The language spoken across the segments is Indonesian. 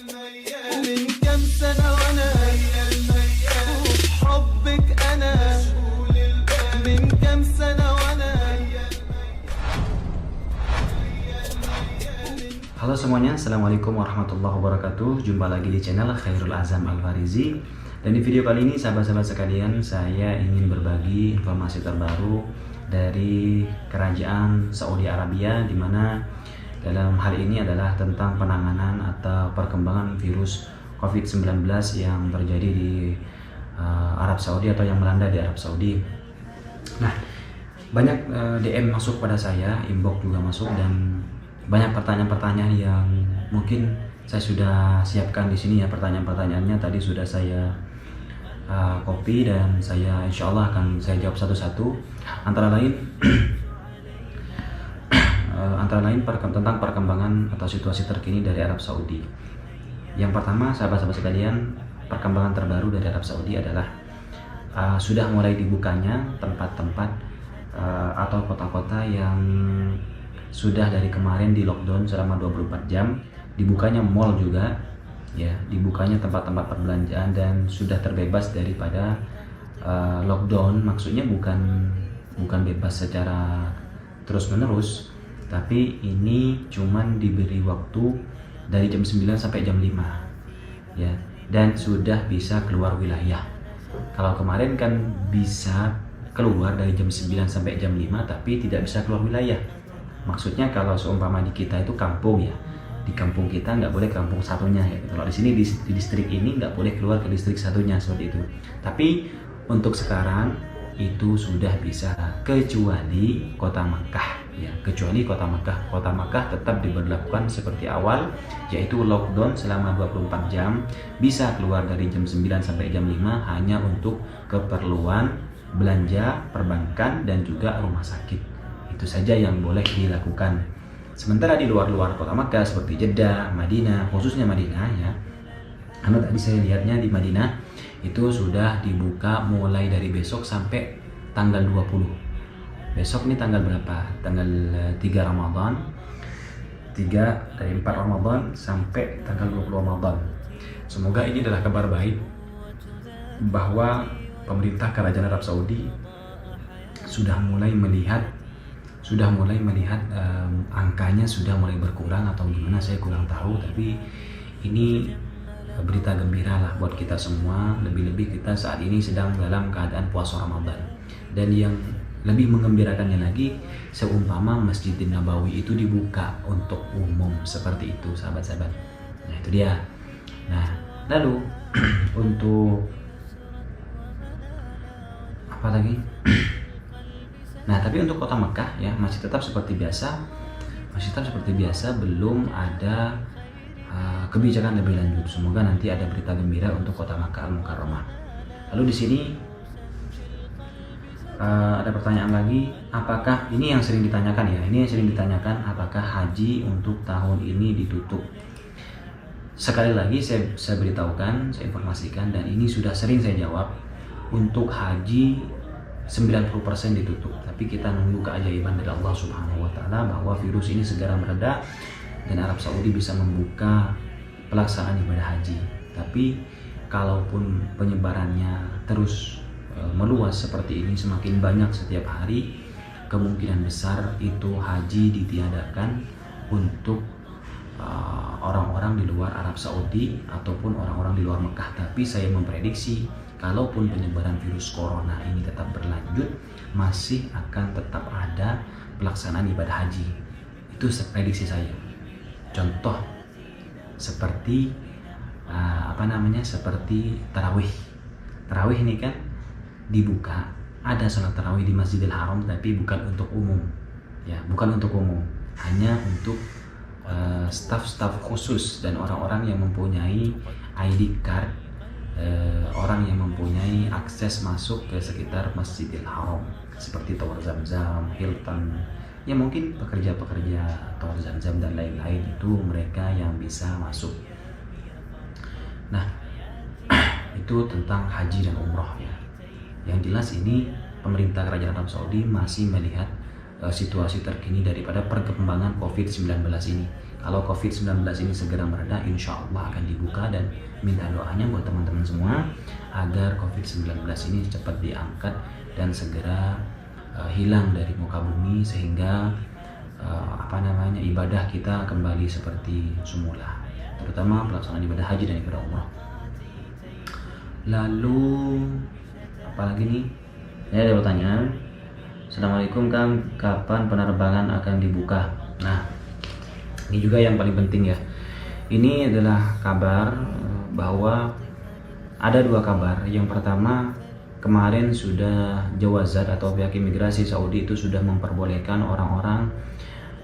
من كم سنة وأنا حبك أنا من كم سنة وأنا. Halo semuanya, Assalamualaikum warahmatullahi wabarakatuh. Jumpa lagi di channel Khairul Azam Al-Farizi. Dan di video kali ini sahabat-sahabat sekalian, saya ingin berbagi informasi terbaru dari Kerajaan Saudi Arabia, di mana dalam hal ini adalah tentang penanganan atau perkembangan virus COVID-19 yang terjadi di Arab Saudi atau yang melanda di Arab Saudi. Nah, banyak DM masuk pada saya, inbox juga masuk, dan banyak pertanyaan-pertanyaan yang mungkin saya sudah siapkan di sini ya. Pertanyaan-pertanyaannya tadi sudah saya copy dan saya insya Allah akan saya jawab satu-satu. Antara lain tentang perkembangan atau situasi terkini dari Arab Saudi. Yang pertama, sahabat-sahabat sekalian, perkembangan terbaru dari Arab Saudi adalah sudah mulai dibukanya tempat-tempat atau kota-kota yang sudah dari kemarin di lockdown selama 24 jam, dibukanya mall juga ya, dibukanya tempat-tempat perbelanjaan dan sudah terbebas daripada lockdown. Maksudnya bukan bebas secara terus-menerus, tapi ini cuman diberi waktu dari jam 9 sampai jam 5 ya, dan sudah bisa keluar wilayah. Kalau kemarin kan bisa keluar dari jam 9 sampai jam 5 tapi tidak bisa keluar wilayah. Maksudnya kalau seumpama di kita itu kampung ya, di kampung kita nggak boleh kampung satunya ya. Kalau di sini di distrik ini nggak boleh keluar ke distrik satunya, seperti itu. Tapi untuk sekarang itu sudah bisa, kecuali kota Makkah ya, kecuali kota Makkah. Kota Makkah tetap diberlakukan seperti awal, yaitu lockdown selama 24 jam, bisa keluar dari jam 9 sampai jam 5 hanya untuk keperluan belanja, perbankan, dan juga rumah sakit. Itu saja yang boleh dilakukan. Sementara di luar-luar kota Makkah seperti Jeddah, Madinah, khususnya Madinah ya, karena tadi saya lihatnya di Madinah itu sudah dibuka mulai dari besok sampai tanggal 20. Besok ini tanggal berapa? Tanggal 3 Ramadan. 3 dari 4 Ramadan sampai tanggal 20 Ramadan. Semoga ini adalah kabar baik bahwa pemerintah Kerajaan Arab Saudi sudah mulai melihat angkanya sudah mulai berkurang atau gimana, saya kurang tahu, tapi ini berita gembira lah buat kita semua. Lebih-lebih kita saat ini sedang dalam keadaan puasa Ramadan. Dan yang lebih menggembirakannya lagi, seumpama Masjidil Nabawi itu dibuka untuk umum seperti itu, sahabat-sahabat. Nah itu dia. Nah lalu untuk apa lagi? Nah, tapi untuk kota Mekah ya masih tetap seperti biasa, belum ada kebijakan lebih lanjut. Semoga nanti ada berita gembira untuk kota Makkah Al-Mukarramah. Lalu di sini ada pertanyaan lagi, apakah ini yang sering ditanyakan ya? Ini yang sering ditanyakan, apakah haji untuk tahun ini ditutup? Sekali lagi saya beritahukan, saya informasikan, dan ini sudah sering saya jawab, untuk haji 90% ditutup, tapi kita nunggu keajaiban dari Allah Subhanahu wa Ta'ala bahwa virus ini segera mereda dan Arab Saudi bisa membuka pelaksanaan ibadah haji. Tapi kalaupun penyebarannya terus meluas seperti ini, semakin banyak setiap hari, kemungkinan besar itu haji ditiadakan untuk orang-orang di luar Arab Saudi ataupun orang-orang di luar Mekah. Tapi saya memprediksi, kalaupun penyebaran virus corona ini tetap berlanjut, masih akan tetap ada pelaksanaan ibadah haji. Itu prediksi saya. Contoh seperti seperti tarawih. Tarawih ini kan dibuka, ada sholat tarawih di Masjidil Haram, tapi bukan untuk umum ya, bukan untuk umum, hanya untuk staf-staf khusus dan orang-orang yang mempunyai ID card, orang yang mempunyai akses masuk ke sekitar Masjidil Haram seperti Tower Zamzam, Hilton, ya mungkin pekerja-pekerja Tower Zamzam dan lain-lain, itu mereka yang bisa masuk. Nah itu tentang haji dan umroh ya. Yang jelas ini pemerintah Kerajaan Arab Saudi masih melihat situasi terkini daripada perkembangan COVID-19 ini. kalau COVID-19 ini segera mereda, insya Allah akan dibuka, dan minta doanya buat teman-teman semua agar COVID-19 ini cepat diangkat dan segera hilang dari muka bumi, sehingga ibadah kita kembali seperti semula, terutama pelaksanaan ibadah haji dan ibadah umrah. Lalu apalagi nih? Ada pertanyaan. Assalamualaikum Kang, kapan penerbangan akan dibuka? Nah, ini juga yang paling penting ya. Ini adalah kabar bahwa ada dua kabar. Yang pertama, kemarin sudah Jawazat atau pihak imigrasi Saudi itu sudah memperbolehkan orang-orang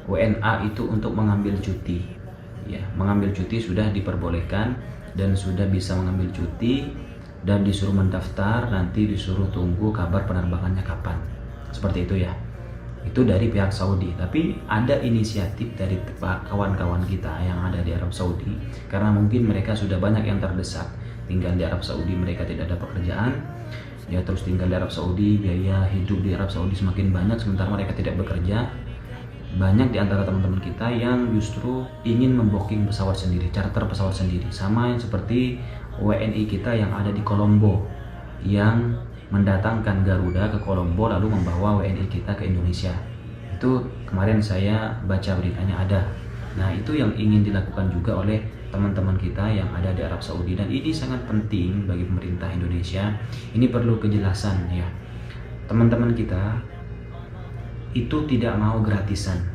WNA itu untuk mengambil cuti. Ya, mengambil cuti sudah diperbolehkan dan sudah bisa mengambil cuti dan disuruh mendaftar, nanti disuruh tunggu kabar penerbangannya kapan. Seperti itu ya. Itu dari pihak Saudi. Tapi ada inisiatif dari kawan-kawan kita yang ada di Arab Saudi, karena mungkin mereka sudah banyak yang terdesak tinggal di Arab Saudi, mereka tidak ada pekerjaan ya, terus tinggal di Arab Saudi, biaya hidup di Arab Saudi semakin banyak sementara mereka tidak bekerja. Banyak di antara teman-teman kita yang justru ingin membooking pesawat sendiri, charter pesawat sendiri, sama yang seperti WNI kita yang ada di Kolombo yang mendatangkan Garuda ke Kolombo lalu membawa WNI kita ke Indonesia. Itu kemarin saya baca beritanya ada. Nah, itu yang ingin dilakukan juga oleh teman-teman kita yang ada di Arab Saudi, dan ini sangat penting bagi pemerintah Indonesia. Ini perlu kejelasan ya. Teman-teman kita itu tidak mau gratisan.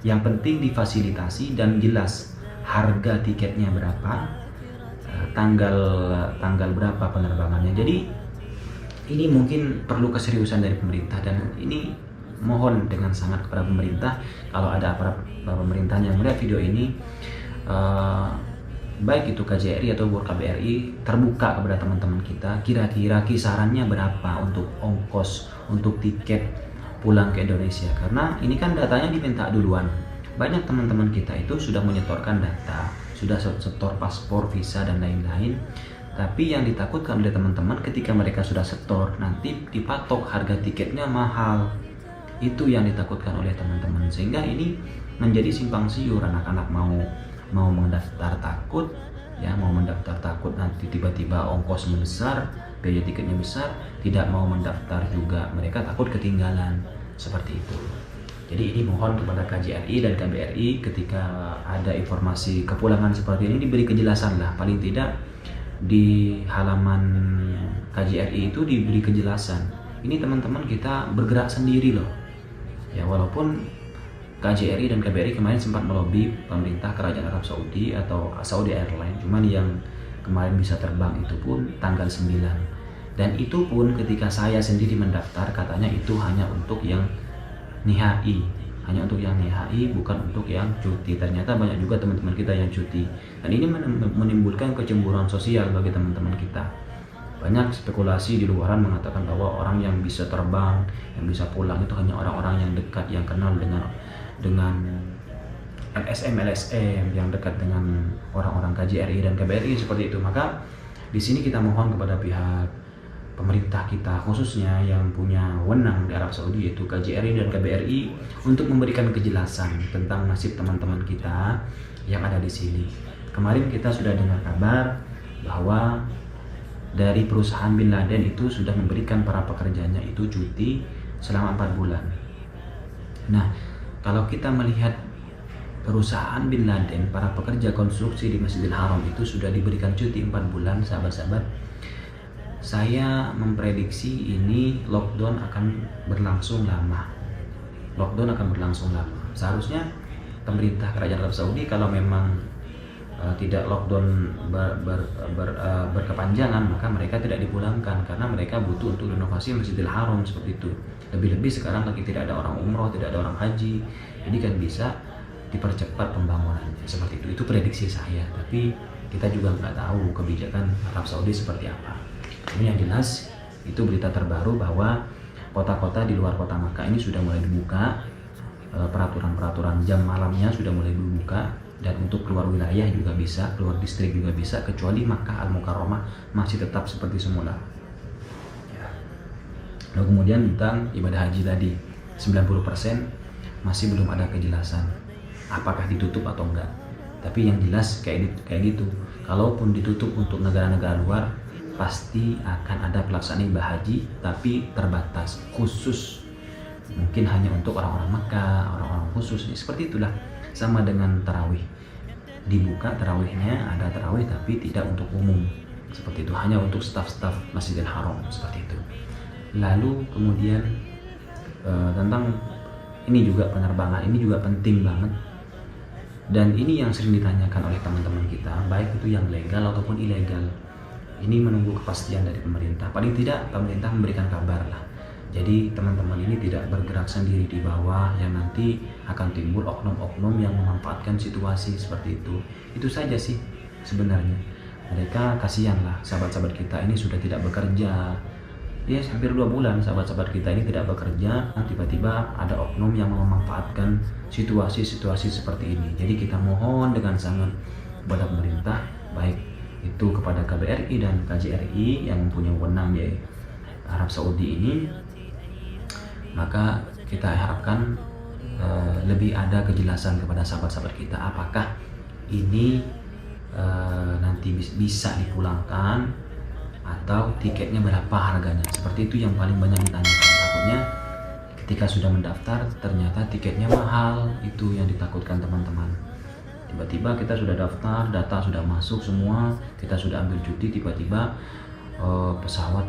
Yang penting difasilitasi dan jelas harga tiketnya berapa, tanggal berapa penerbangannya. Jadi ini mungkin perlu keseriusan dari pemerintah, dan ini mohon dengan sangat kepada pemerintah, kalau ada para pemerintah yang melihat video ini, baik itu KJRI atau KBRI, terbuka kepada teman-teman kita, kira-kira kisarannya berapa untuk ongkos, untuk tiket pulang ke Indonesia. Karena ini kan datanya diminta duluan. Banyak teman-teman kita itu sudah menyetorkan data, sudah setor paspor, visa dan lain-lain. Tapi yang ditakutkan oleh teman-teman ketika mereka sudah setor, nanti dipatok harga tiketnya mahal. Itu yang ditakutkan oleh teman-teman, sehingga ini menjadi simpang siur. Anak-anak mau mendaftar takut ya, mau mendaftar takut nanti tiba-tiba ongkosnya besar, biaya tiketnya besar, tidak mau mendaftar juga mereka takut ketinggalan, seperti itu. Jadi ini mohon kepada KJRI dan KBRI ketika ada informasi kepulangan seperti ini diberi kejelasan lah, paling tidak di halaman KJRI itu diberi kejelasan. Ini teman-teman kita bergerak sendiri loh. Ya, walaupun KJRI dan KBRI kemarin sempat melobi pemerintah kerajaan Arab Saudi atau Saudi Airlines, cuman yang kemarin bisa terbang itu pun tanggal 9. Dan itu pun ketika saya sendiri mendaftar katanya itu hanya untuk yang nihai, bukan untuk yang cuti. Ternyata banyak juga teman-teman kita yang cuti, dan ini menimbulkan kecemburuan sosial bagi teman-teman kita. Banyak spekulasi di luaran mengatakan bahwa orang yang bisa terbang, yang bisa pulang itu hanya orang-orang yang dekat, yang kenal dengan LSM, yang dekat dengan orang-orang KJRI dan KBRI, seperti itu. Maka di sini kita mohon kepada pihak pemerintah kita, khususnya yang punya wewenang di Arab Saudi yaitu KJRI dan KBRI, untuk memberikan kejelasan tentang nasib teman-teman kita yang ada di sini. Kemarin kita sudah dengar kabar bahwa dari perusahaan Bin Laden itu sudah memberikan para pekerjanya itu cuti selama 4 bulan. Nah, kalau kita melihat perusahaan Bin Laden, para pekerja konstruksi di Masjidil Haram itu sudah diberikan cuti 4 bulan, sahabat-sahabat, saya memprediksi ini lockdown akan berlangsung lama. Seharusnya pemerintah kerajaan Arab Saudi kalau memang tidak lockdown berkepanjangan, maka mereka tidak dipulangkan karena mereka butuh untuk renovasi Masjidil Haram, seperti itu. Lebih-lebih sekarang lagi tidak ada orang umroh, tidak ada orang haji, jadi kan bisa dipercepat pembangunannya, seperti itu. Itu prediksi saya, tapi kita juga nggak tahu kebijakan Arab Saudi seperti apa. Ini yang jelas itu berita terbaru bahwa kota-kota di luar kota Makkah ini sudah mulai dibuka, peraturan-peraturan jam malamnya sudah mulai dibuka, dan untuk keluar wilayah juga bisa, keluar distrik juga bisa, kecuali Makkah Al-Mukarramah masih tetap seperti semula. Lalu kemudian tentang ibadah haji tadi, 90% masih belum ada kejelasan. apakah ditutup atau enggak. Tapi yang jelas kayak gitu. Kalaupun ditutup untuk negara-negara luar, pasti akan ada pelaksanaan ibadah haji, tapi terbatas, khusus. Mungkin hanya untuk orang-orang Mekah, orang-orang khusus. Seperti itulah. Sama dengan tarawih. Dibuka tarawihnya, ada tarawih tapi tidak untuk umum. Seperti itu, hanya untuk staf-staf Masjidil Haram, seperti itu. Lalu kemudian tentang ini juga penerbangan, ini juga penting banget. Dan ini yang sering ditanyakan oleh teman-teman kita, baik itu yang legal ataupun ilegal. Ini menunggu kepastian dari pemerintah. Paling tidak pemerintah memberikan kabar lah. Jadi teman-teman ini tidak bergerak sendiri di bawah yang nanti akan timbul oknum-oknum yang memanfaatkan situasi seperti itu. Itu saja sih sebenarnya. Mereka kasihan lah, sahabat-sahabat kita ini sudah tidak bekerja. Ya hampir 2 bulan sahabat-sahabat kita ini tidak bekerja, tiba-tiba ada oknum yang memanfaatkan situasi-situasi seperti ini. Jadi kita mohon dengan sangat kepada pemerintah, baik itu kepada KBRI dan KJRI yang mempunyai wewenang di Arab Saudi ini, maka kita harapkan lebih ada kejelasan kepada sahabat-sahabat kita, apakah ini nanti bisa dipulangkan atau tiketnya berapa harganya. Seperti itu yang paling banyak ditanyakan. Takutnya ketika sudah mendaftar ternyata tiketnya mahal, itu yang ditakutkan teman-teman. Tiba-tiba kita sudah daftar, data sudah masuk semua, kita sudah ambil cuti, tiba-tiba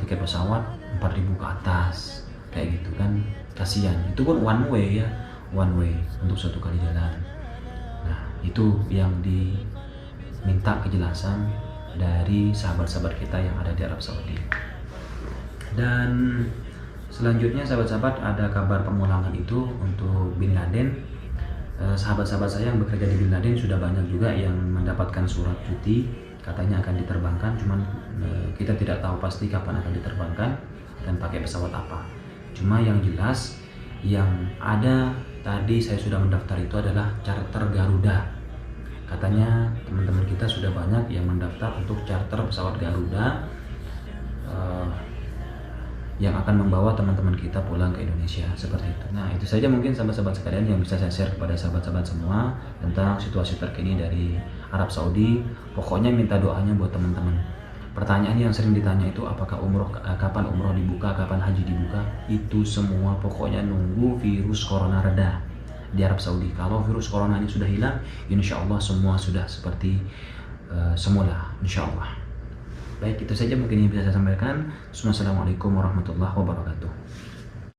tiket pesawat 4.000 ke atas, kayak gitu kan, kasihan. Itu pun one way untuk satu kali jalan. Nah itu yang diminta kejelasan dari sahabat-sahabat kita yang ada di Arab Saudi. Dan selanjutnya sahabat-sahabat, ada kabar pemulangan itu untuk Bin Laden. Sahabat-sahabat saya yang bekerja di Bin Laden sudah banyak juga yang mendapatkan surat cuti, katanya akan diterbangkan, cuman kita tidak tahu pasti kapan akan diterbangkan dan pakai pesawat apa. Cuma yang jelas yang ada tadi saya sudah mendaftar itu adalah charter Garuda. Katanya teman-teman kita sudah banyak yang mendaftar untuk charter pesawat Garuda yang akan membawa teman-teman kita pulang ke Indonesia, seperti itu. Nah itu saja mungkin sahabat-sahabat sekalian yang bisa saya share kepada sahabat-sahabat semua tentang situasi terkini dari Arab Saudi. Pokoknya minta doanya buat teman-teman. Pertanyaan yang sering ditanya itu apakah kapan umroh dibuka, kapan haji dibuka, itu semua pokoknya nunggu virus corona reda di Arab Saudi. Kalau virus corona ini sudah hilang, insya Allah semua sudah seperti semula, insya Allah. Baik, itu saja mungkin yang bisa saya sampaikan. Assalamualaikum warahmatullahi wabarakatuh.